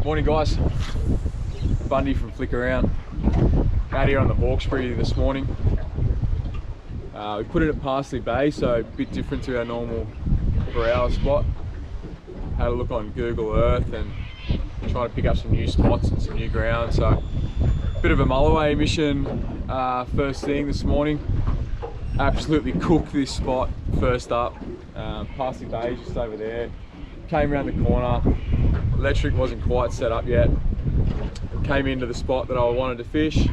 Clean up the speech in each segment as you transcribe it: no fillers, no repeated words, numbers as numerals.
Morning guys, Bundy from Flick Around. Out here on the Hawkesbury this morning. We put it at Parsley Bay, so a bit different to our normal per-hour spot. Had a look on Google Earth and trying to pick up some new spots and some new ground. So bit of a Mulloway mission first thing this morning. Absolutely cooked this spot first up. Parsley Bay just over there. Came around the corner. Electric wasn't quite set up yet. Came into the spot that I wanted to fish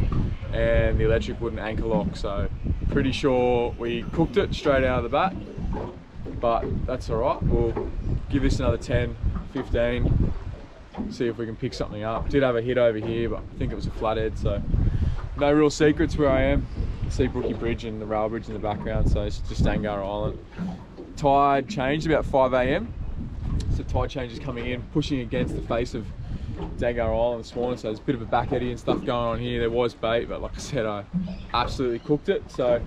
and the electric wouldn't anchor lock, so pretty sure we cooked it straight out of the bat, but that's all right. We'll give this another 10, 15, see if we can pick something up. Did have a hit over here, but I think it was a flathead, so no real secrets where I am. See Brookie Bridge and the rail bridge in the background, so it's just Angara Island. Tide changed about 5 AM. So tide change is coming in, pushing against the face of Angara Island this morning, so there's a bit of a back eddy and stuff going on here. There was bait, but like I said, I absolutely cooked it. So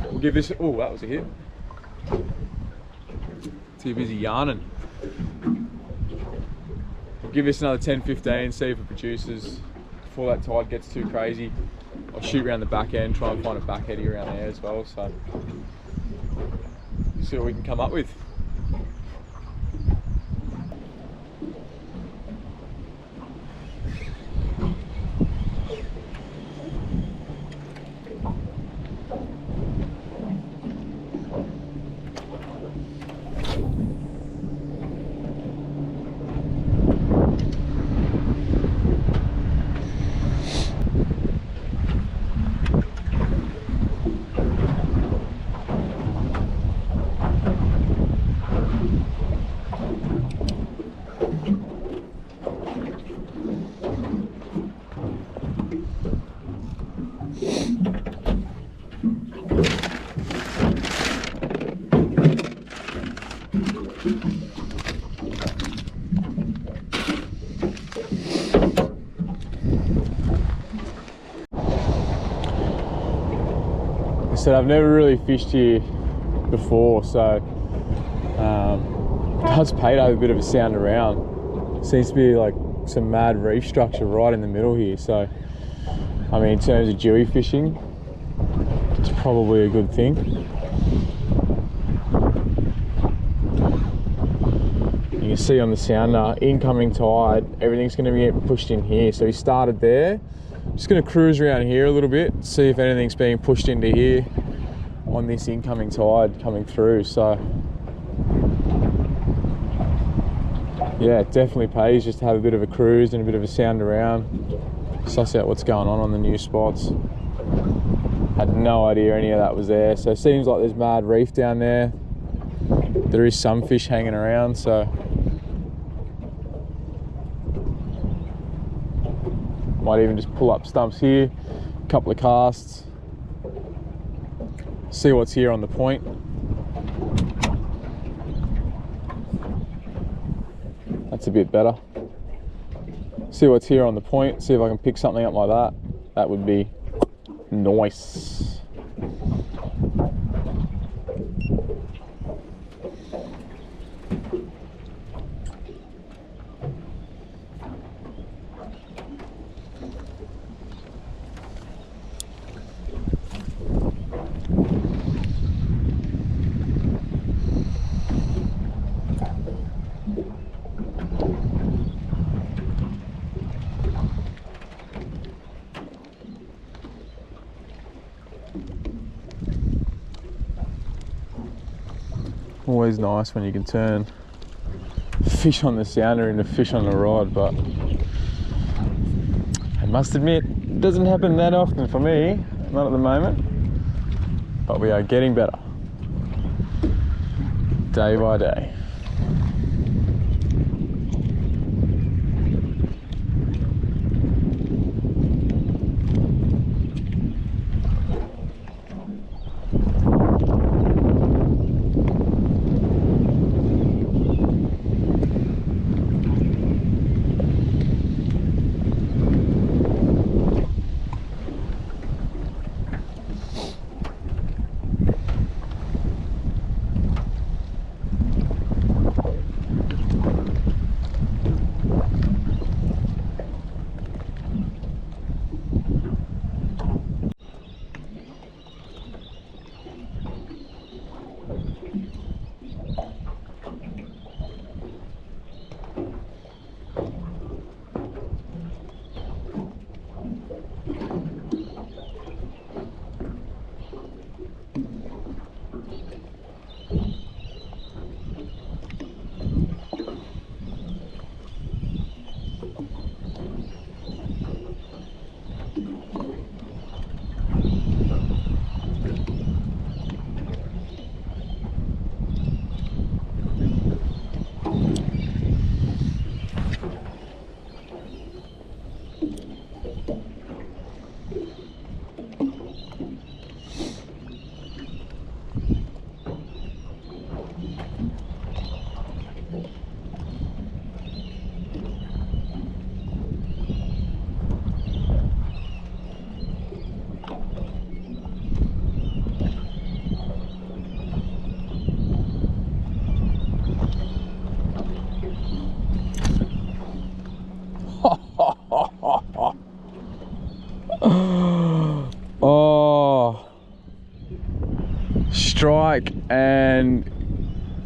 we'll give this, oh, that was a hit. Too busy yarning. We'll give this another 10, 15, see if it produces before that tide gets too crazy. I'll shoot around the back end, try and find a back eddy around there as well. So see what we can come up with. I said I've never really fished here before, so it does pay to have a bit of a sound around. Seems to be like some mad reef structure right in the middle here, so I mean in terms of jewy fishing, it's probably a good thing. You can see on the sounder, incoming tide, everything's going to be getting pushed in here. So he started there. Just going to cruise around here a little bit, see if anything's being pushed into here on this incoming tide coming through. So yeah, it definitely pays just to have a bit of a cruise and a bit of a sound around, suss out what's going on the new spots. Had no idea any of that was there. So it seems like there's mad reef down there. There is some fish hanging around, so might even just pull up stumps here, a couple of casts, see what's here on the point. That's a bit better. See what's here on the point, see if I can pick something up like that. That would be nice. Always nice when you can turn fish on the sounder into fish on the rod, but I must admit it doesn't happen that often for me, not at the moment, but we are getting better day by day.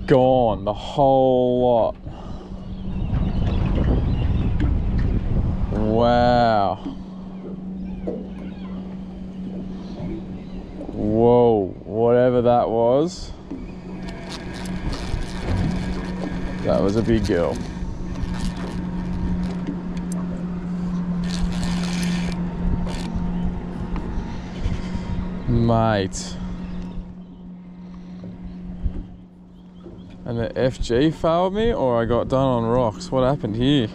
gone, the whole lot. Wow. Whoa, whatever that was a big girl. Mate. And the FG failed me, or I got done on rocks? What happened here?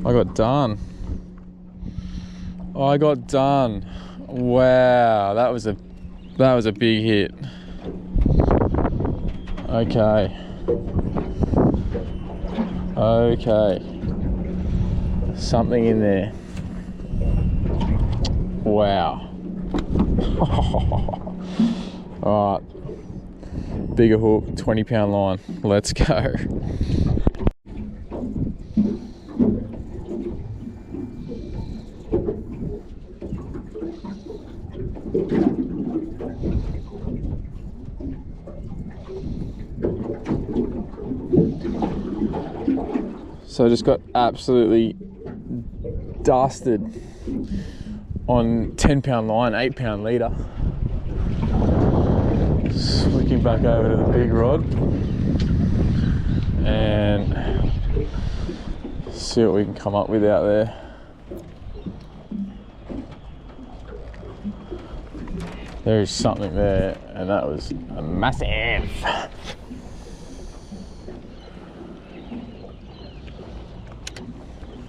I got done. I got done. Wow, that was a big hit. Okay. Okay. Something in there. Wow. Alright. Bigger hook, 20-pound line. Let's go. So I just got absolutely dusted on 10-pound line, 8-pound leader. Switching back over to the big rod and see what we can come up with out there. There is something there, and that was a massive.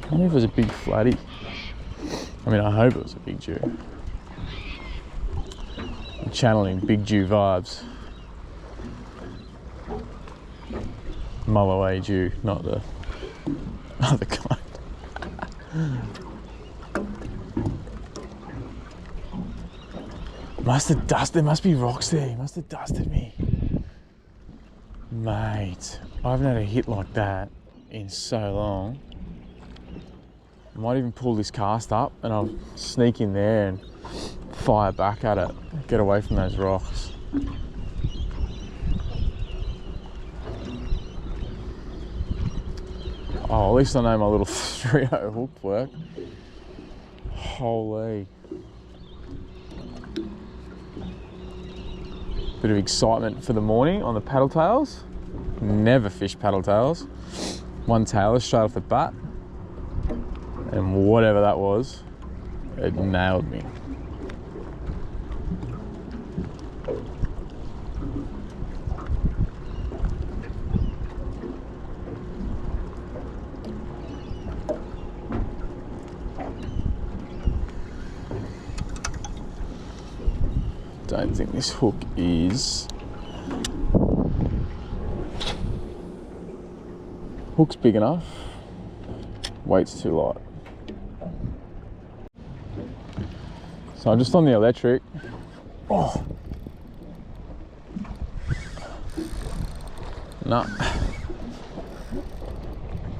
I wonder if it was a big flatty. I mean, I hope it was a big Jew. I'm channeling big Jew vibes. Mulloway Jew, not the other kind. Must have dusted, there must be rocks there. He must have dusted me. Mate, I haven't had a hit like that in so long. I might even pull this cast up and I'll sneak in there and fire back at it. Get away from those rocks. Oh, at least I know my little 3-0 hook work. Holy. Bit of excitement for the morning on the paddle tails. Never fish paddle tails. One tailer straight off the bat. And whatever that was, it nailed me. Don't think this hook is. Hook's big enough, weight's too light. So I'm just on the electric. Oh. No.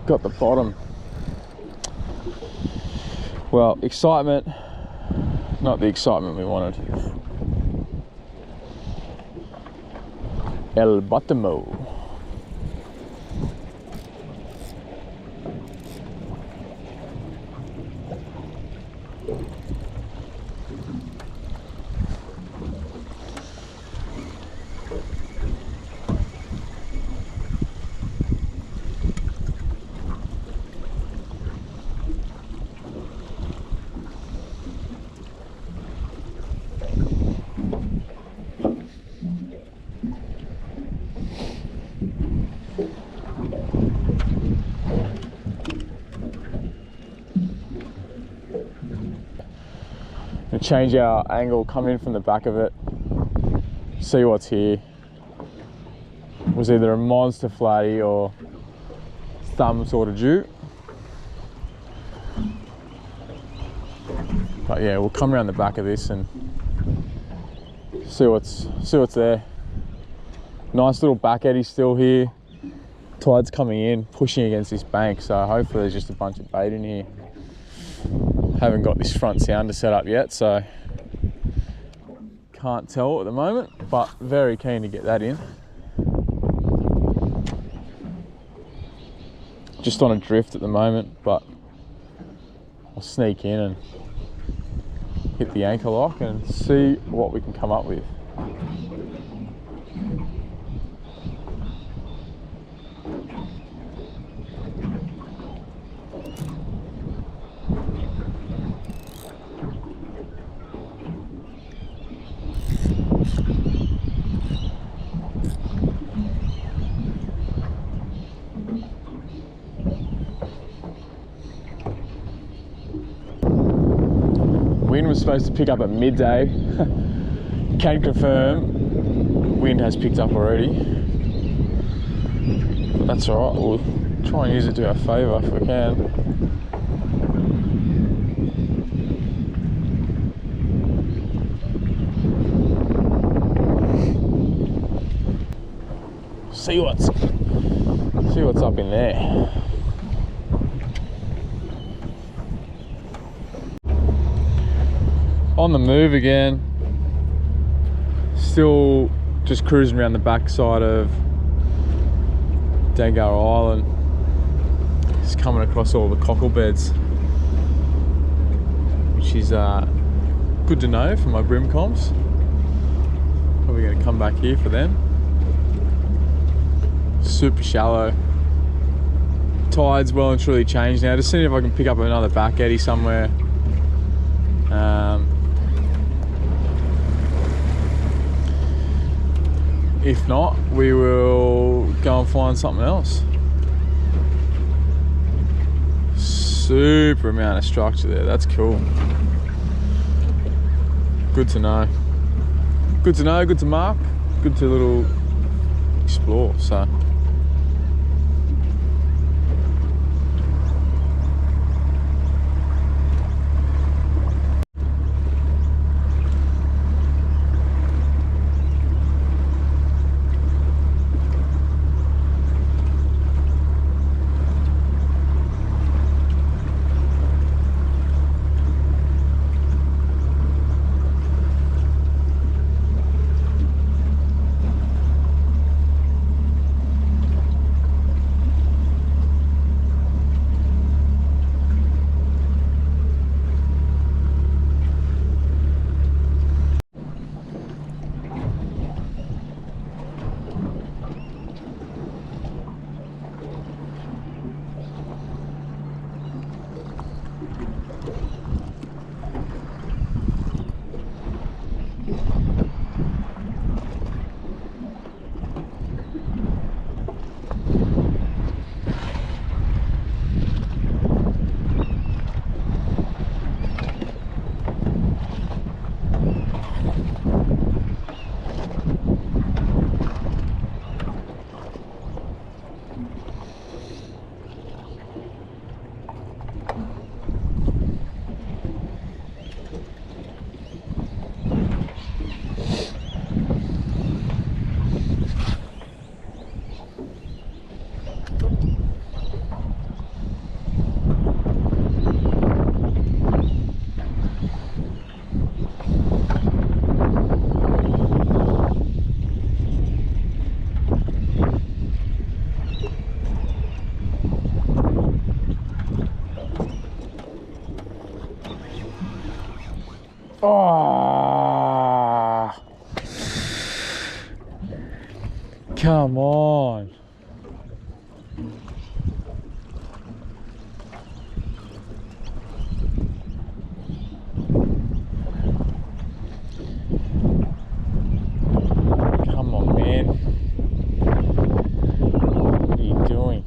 Got the bottom. Well, excitement, not the excitement we wanted. El Bottomo. Change our angle, come in from the back of it, see what's here. It was either a monster flatty or some sort of Jew. But yeah, we'll come around the back of this and see what's there. Nice little back eddy still here. Tide's coming in, pushing against this bank, so hopefully there's just a bunch of bait in here. Haven't got this front sounder set up yet, so can't tell at the moment, but very keen to get that in. just on a drift at the moment, but I'll sneak in and hit the anchor lock and see what we can come up with. Wind was supposed to pick up at midday. Can confirm wind has picked up already. But that's alright, we'll try and use it to our favour if we can. See what's up in there. On the move again, still just cruising around the backside of Dangar Island, just coming across all the cockle beds, which is good to know for my brim comps. Probably going to come back here for them. Super shallow. Tide's well and truly changed now. Just seeing if I can pick up another back eddy somewhere. If not, we will go and find something else. Super amount of structure there, that's cool. Good to know. Good to know, good to mark, good to little explore, so. Oh, come on. Come on, man. What are you doing?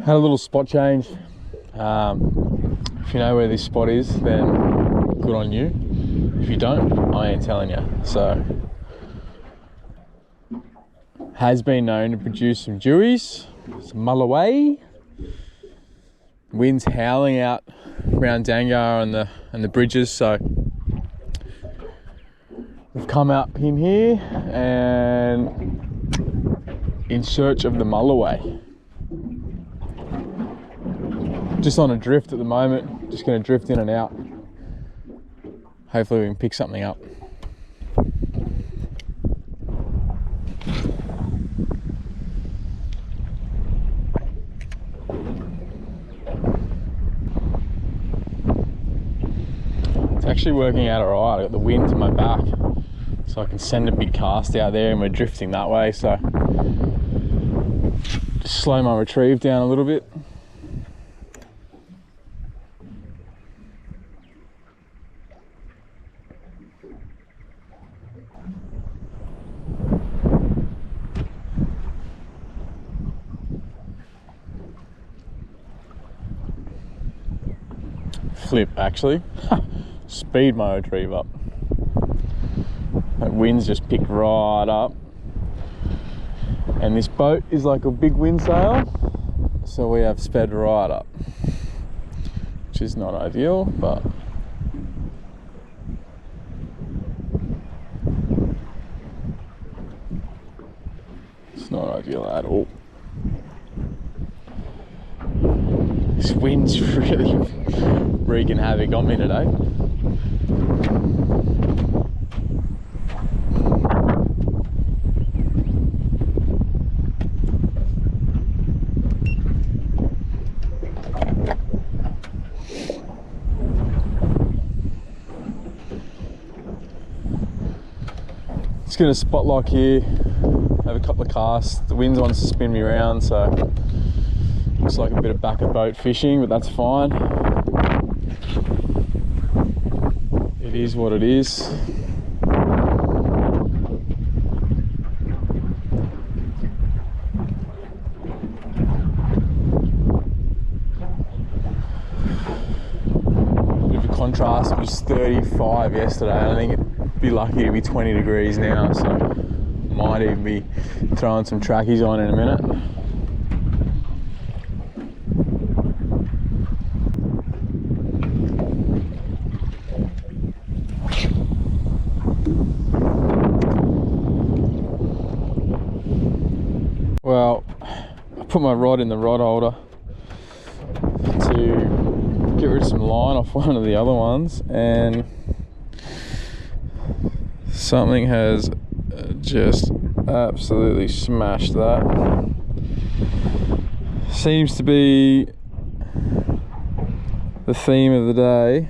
Had a little spot change. If you know where this spot is, then good on you. If you don't, I ain't telling you. So, has been known to produce some dewies, some mulloway. Wind's howling out around Dangar and the bridges, so we've come up in here and in search of the mulloway. Just on a drift at the moment, just going to drift in and out. Hopefully we can pick something up. It's actually working out alright. I've got the wind to my back, so I can send a big cast out there and we're drifting that way, so just slow my retrieve down a little bit. Flip actually. Speed my retrieve up. That wind's just picked right up. And this boat is like a big wind sail, so we have sped right up. Which is not ideal, but it's not ideal at all. This wind's really wreaking havoc on me today. Just gonna spot lock here, have a couple of casts. The wind wants to spin me around, so looks like a bit of back of boat fishing, but that's fine. It is what it is. Bit of a contrast, it was 35 yesterday. I think it'd be lucky to be 20 degrees now, so might even be throwing some trackies on in a minute. Well, I put my rod in the rod holder to get rid of some line off one of the other ones, and something has just absolutely smashed that. Seems to be the theme of the day.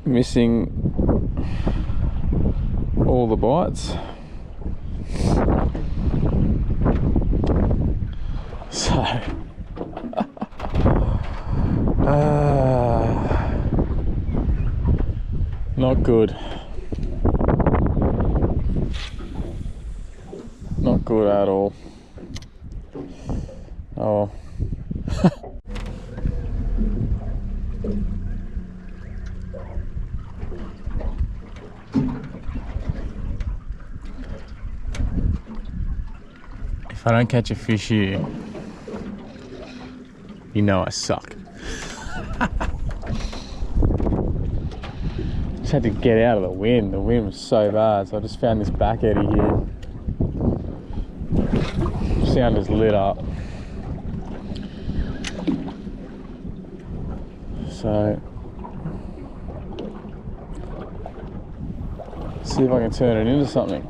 Missing all the bites. So not good. Not good at all. Oh. If I don't catch a fish here, you know I suck. Just had to get out of the wind. The wind was so bad, so I just found this back eddy here. Sound is lit up. So, see if I can turn it into something.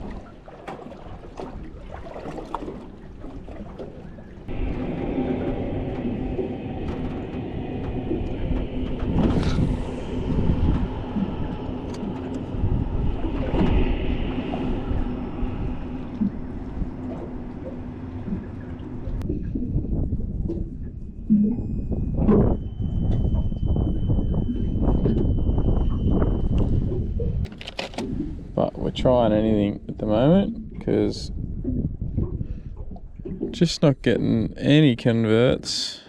But we're trying anything at the moment because Just not getting any converts.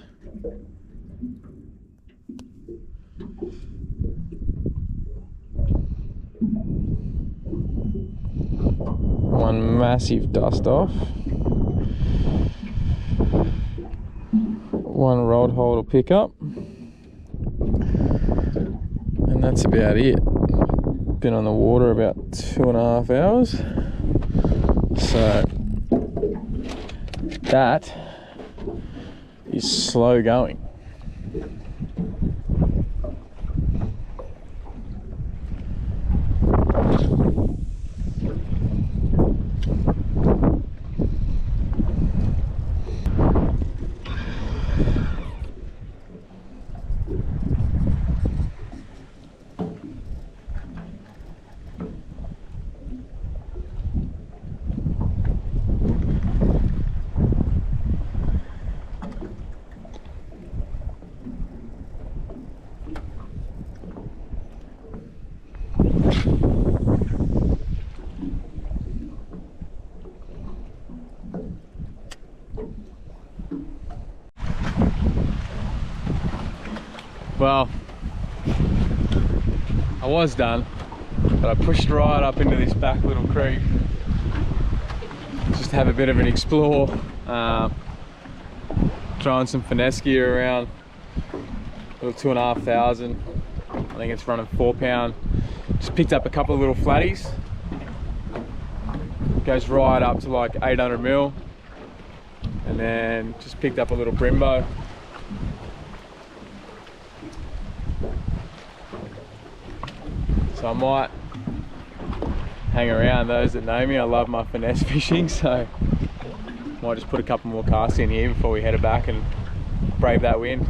One massive dust off. One rod holder pickup. And that's about it. Been on the water about 2.5 hours. So that is slow going. Well, I was done, but I pushed right up into this back little creek just to have a bit of an explore, throwing some finesse gear around, little 2,500. I think it's running 4 pound. Just picked up a couple of little flatties. Goes right up to like 800 mil, and then just picked up a little Brembo. So I might hang around. Those that know me, I love my finesse fishing, so might just put a couple more casts in here before we head back and brave that wind.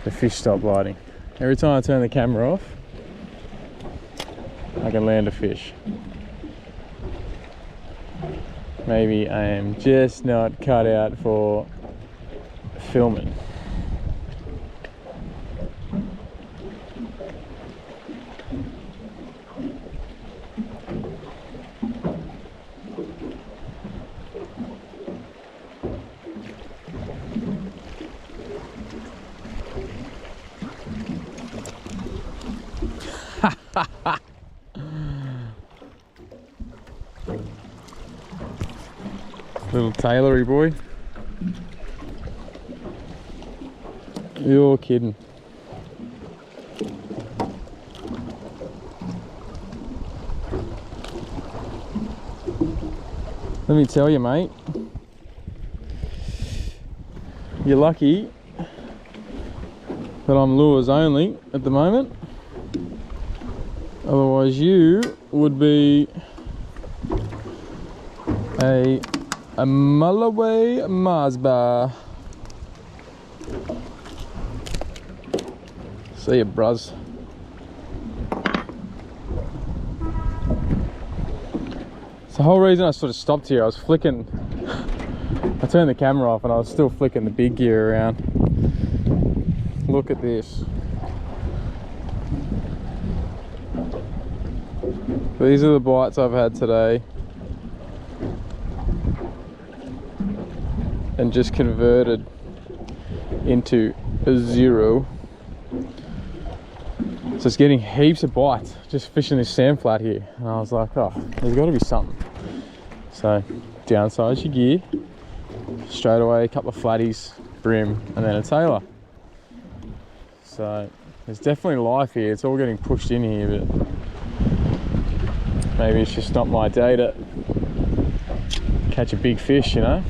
The fish stopped lighting. Every time I turn the camera off, I can land a fish. Maybe I am just not cut out for filming. Little tailory boy. You're kidding. Let me tell you, mate, you're lucky that I'm lures only at the moment. Otherwise you would be a Mulloway Mars bar. See ya, bruz. It's the whole reason I sort of stopped here. I was flicking, I turned the camera off and I was still flicking the big gear around. Look at this. These are the bites I've had today. And just converted into a 0. So it's getting heaps of bites, just fishing this sand flat here. And I was like, oh, there's got to be something. So downsize your gear, straight away a couple of flatties, brim, and then a tailor. So there's definitely life here. It's all getting pushed in here, but maybe it's just not my day to catch a big fish, you know?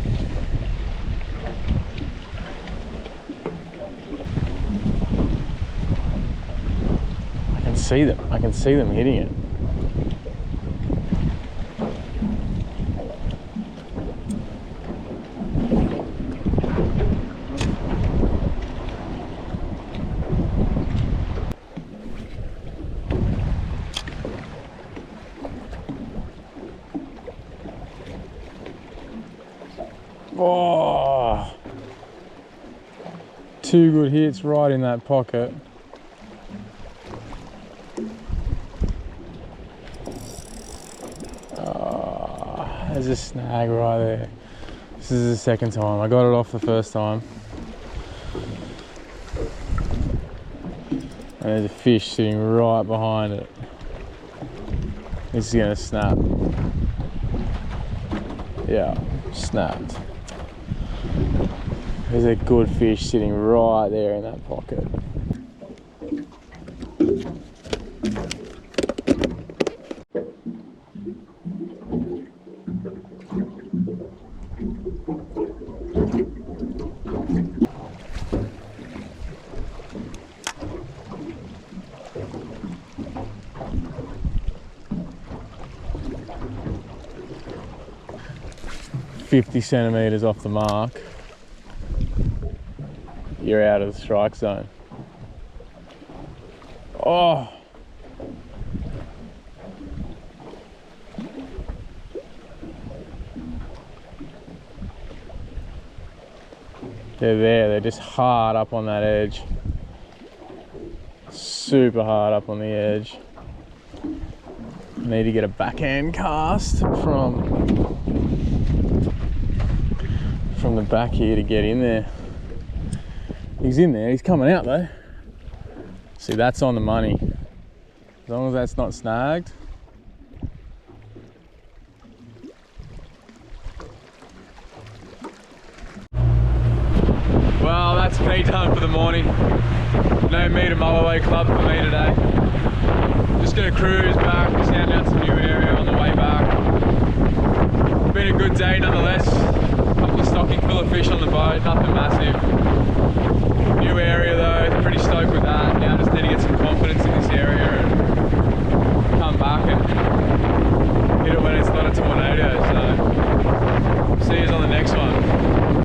I can see them hitting it. Oh, two good hits right in that pocket. There's a snag right there. This is the second time. I got it off the first time. And there's a fish sitting right behind it. This is gonna snap. Yeah, snapped. There's a good fish sitting right there in that pocket. 50 centimeters off the mark, you're out of the strike zone. Oh! They're there, they're just hard up on that edge. Super hard up on the edge. Need to get a backhand cast from the back here to get in there. He's in there, he's coming out though. See, that's on the money. As long as that's not snagged. Well, that's me done for the morning. No meet at Mulloway Club for me today. Just gonna cruise back, sound out some new area on the way back. Been a good day nonetheless. Couple of stocking full of fish on the boat, nothing massive. New area though.